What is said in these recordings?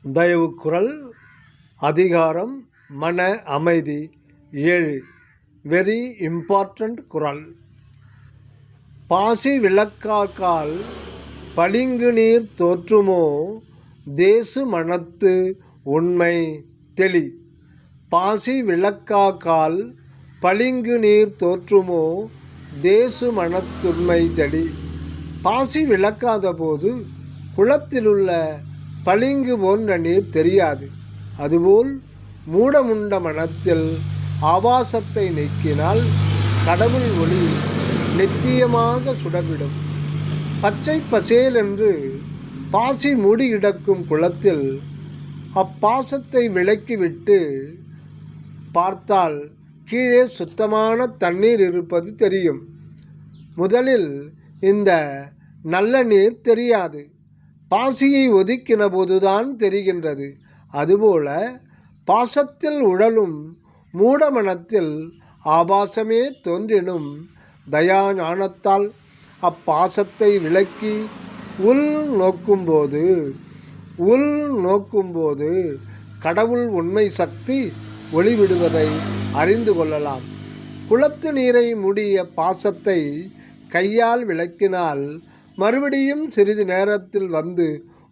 தயவு குறள் அதிகாரம் மன அமைதி 7. வெரி இம்பார்ட்டண்ட் குறள். பாசி விளக்காக்கால் பளிங்கு நீர் தோற்றுமோ தேசு மனத்து உண்மை தெளி. பாசி விளக்காக்கால் பளிங்கு நீர் தோற்றுமோ தேசு மனத்துண்மை தெளி. பாசி விளக்காத போது குளத்திலுள்ள பளிங்கு போன்ற நீர் தெரியாது. அதுபோல் மூடமுண்ட மனத்தில் ஆபாசத்தை நீக்கினால் கடவுள் ஒளி நித்தியமாக சுடவிடும். பச்சை பசேல் என்று பாசி மூடி கிடக்கும் குளத்தில் அப்பாசத்தை விலக்கிவிட்டு பார்த்தால் கீழே சுத்தமான தண்ணீர் இருப்பது தெரியும். முதலில் இந்த நல்ல நீர் தெரியாது, பாசியை ஒதுக்கின போதுதான் தெரிகின்றது. அதுபோல பாசத்தில் உழலும் மூடமனத்தில் ஆபாசமே தோன்றினும் தயா ஞானத்தால் அப்பாசத்தை விலக்கி உள் நோக்கும்போது கடவுள் உண்மை சக்தி ஒளிவிடுவதை அறிந்து கொள்ளலாம். குளத்து நீரை மூடிய பாசத்தை கையால் விளக்கினால் மறுபடியும் சிறிது நேரத்தில் வந்து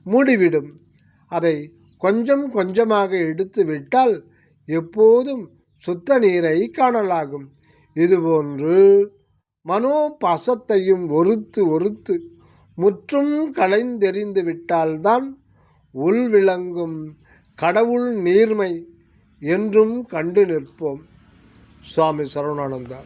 மூடிவிடும். அதை கொஞ்சம் கொஞ்சமாக எடுத்து விட்டால் எப்போதும் சுத்த நீரை காணலாகும். இதுபோன்று மனோபாசத்தையும் ஒருத்து முற்றும் களைந்தெறிந்து விட்டால்தான் உள் விளங்கும் கடவுள் நீர்மை என்றும் கண்டு நிற்போம். சுவாமி சரவணானந்தா.